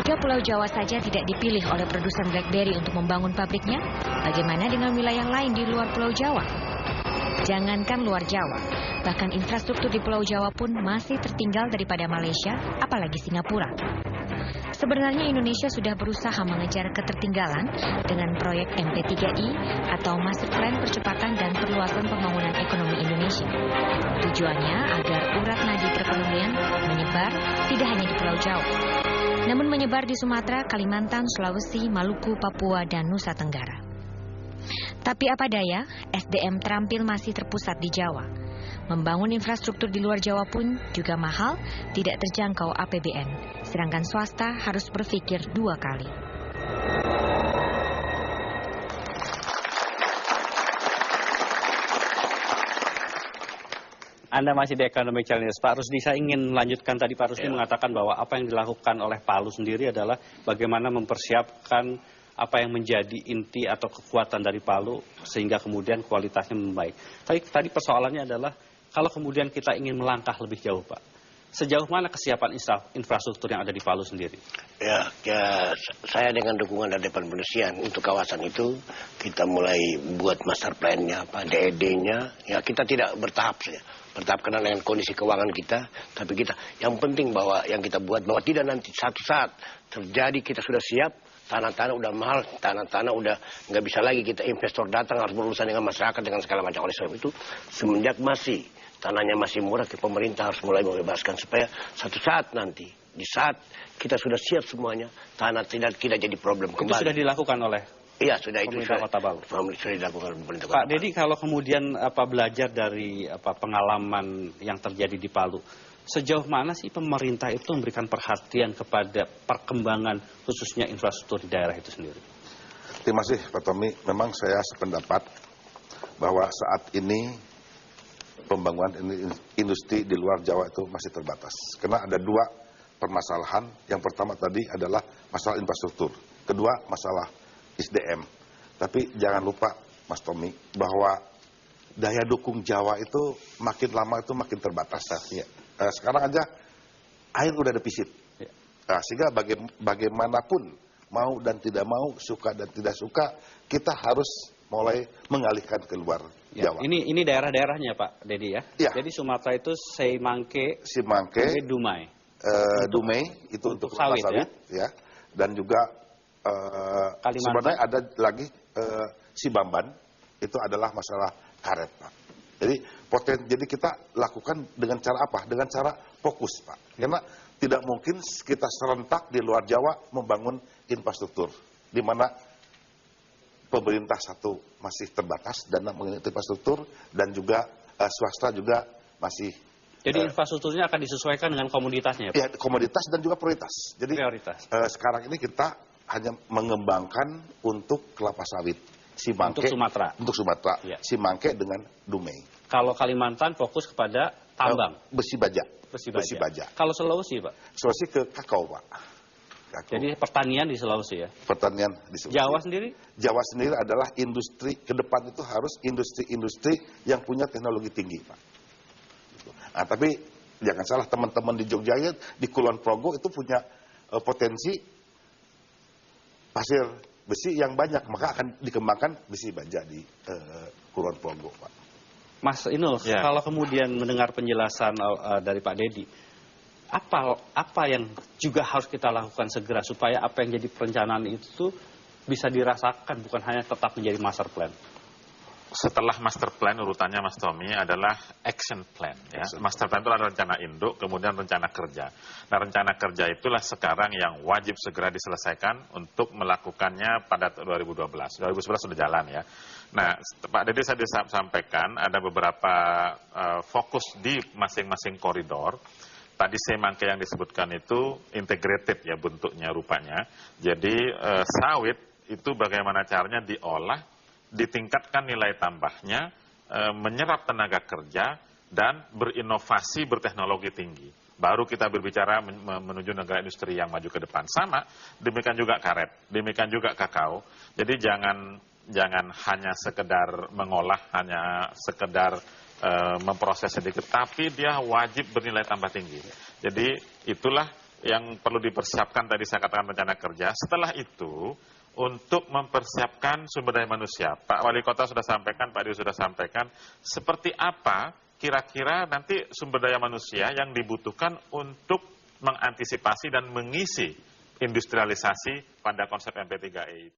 Jika Pulau Jawa saja tidak dipilih oleh produsen BlackBerry untuk membangun pabriknya, bagaimana dengan wilayah lain di luar Pulau Jawa? Jangankan luar Jawa, bahkan infrastruktur di Pulau Jawa pun masih tertinggal daripada Malaysia, apalagi Singapura. Sebenarnya Indonesia sudah berusaha mengejar ketertinggalan dengan proyek MP3I atau Master Plan Percepatan dan Perluasan Pembangunan Ekonomi Indonesia. Tujuannya agar urat nadi perekonomian menyebar tidak hanya di Pulau Jawa, namun menyebar di Sumatera, Kalimantan, Sulawesi, Maluku, Papua, dan Nusa Tenggara. Tapi apa daya, SDM terampil masih terpusat di Jawa. Membangun infrastruktur di luar Jawa pun juga mahal, tidak terjangkau APBN. Sedangkan swasta harus berpikir 2 kali. Anda masih di Economic Challenge. Pak Rusdi, saya ingin melanjutkan tadi Pak Rusdi mengatakan bahwa apa yang dilakukan oleh Palu sendiri adalah bagaimana mempersiapkan apa yang menjadi inti atau kekuatan dari Palu sehingga kemudian kualitasnya membaik. Tadi persoalannya adalah kalau kemudian kita ingin melangkah lebih jauh, Pak, sejauh mana kesiapan infrastruktur yang ada di Palu sendiri? Ya, saya dengan dukungan dari Departemen Perindustrian untuk kawasan itu, kita mulai buat master plan-nya, DED-nya. Ya, kita tidak bertahap saja. Bertahap karena dengan kondisi keuangan kita, tapi kita yang penting bahwa yang kita buat bahwa tidak nanti satu saat terjadi kita sudah siap, tanah-tanah udah mahal, tanah-tanah udah nggak bisa lagi kita investor datang harus berurusan dengan masyarakat dengan segala macam. Oleh sebab itu semenjak masih tanahnya masih murah, pemerintah harus mulai membebaskan supaya satu saat nanti di saat kita sudah siap semuanya tanah tidak jadi problem kembali. Itu sudah dilakukan oleh iya sudah itu pemerintah Kota Palu. Sudah dilakukan pemerintah Kota Pak Dedi, kalau kemudian belajar dari pengalaman yang terjadi di Palu, sejauh mana sih pemerintah itu memberikan perhatian kepada perkembangan khususnya infrastruktur di daerah itu sendiri? Terima kasih Pak Tommy. Memang saya sependapat bahwa saat ini pembangunan industri di luar Jawa itu masih terbatas. Karena ada 2 permasalahan. Yang pertama tadi adalah masalah infrastruktur. Kedua masalah SDM. Tapi jangan lupa Mas Tommy bahwa daya dukung Jawa itu makin lama itu makin terbatas. Ya. Sekarang aja air udah defisit. Ya. Nah, sehingga bagaimanapun mau dan tidak mau, suka dan tidak suka, kita harus mulai mengalihkan keluar ya, Jawa. Ini daerah-daerahnya Pak Dedi ya? Ya. Jadi Sumatera itu Semangke, Dumai. Dumai itu untuk sawit ya. Dan juga sebenarnya ada lagi Sibamban, itu adalah masalah karet Pak. Jadi kita lakukan dengan cara apa? Dengan cara fokus Pak. Karena tidak mungkin kita serentak di luar Jawa membangun infrastruktur, di mana pemerintah satu masih terbatas dana mengenai infrastruktur dan juga swasta juga masih. Jadi infrastrukturnya akan disesuaikan dengan komoditasnya ya Pak? Ya, komoditas dan juga prioritas. Jadi prioritas. Sekarang ini kita hanya mengembangkan untuk kelapa sawit. Simangke, untuk Sumatera. Ya. Simangke dengan Dumai. Kalau Kalimantan fokus kepada tambang. Besi baja. Kalau Sulawesi Pak? Sulawesi ke kakao Pak. Jadi pertanian di Sulawesi ya? Pertanian di Sulawesi. Jawa sendiri? Jawa sendiri adalah industri, ke depan itu harus industri-industri yang punya teknologi tinggi Pak. Nah, tapi jangan salah teman-teman di Jogja, di Kulon Progo itu punya potensi pasir besi yang banyak, maka akan dikembangkan besi baja di Kulon Progo Pak. Mas Inul, ya. Kalau kemudian mendengar penjelasan dari Pak Dedi, apa yang juga harus kita lakukan segera supaya apa yang jadi perencanaan itu bisa dirasakan bukan hanya tetap menjadi master plan? Setelah master plan urutannya Mas Tommy adalah action plan ya. Master plan itu adalah rencana induk, kemudian rencana kerja. Nah, rencana kerja itulah sekarang yang wajib segera diselesaikan untuk melakukannya pada 2012. 2011 sudah jalan ya. Nah, Pak Dedi saya sampaikan ada beberapa fokus di masing-masing koridor. Tadi Semangke yang disebutkan itu integrated ya bentuknya rupanya. Jadi sawit itu bagaimana caranya diolah, ditingkatkan nilai tambahnya, menyerap tenaga kerja, dan berinovasi berteknologi tinggi. Baru kita berbicara menuju negara industri yang maju ke depan. Sama, demikian juga karet, demikian juga kakao. Jadi jangan hanya sekedar mengolah, hanya sekedar memproses sedikit, tapi dia wajib bernilai tambah tinggi. Jadi itulah yang perlu dipersiapkan tadi saya katakan rencana kerja. Setelah itu untuk mempersiapkan sumber daya manusia. Pak Wali Kota sudah sampaikan, Pak Dio sudah sampaikan, seperti apa kira-kira nanti sumber daya manusia yang dibutuhkan untuk mengantisipasi dan mengisi industrialisasi pada konsep MP3E.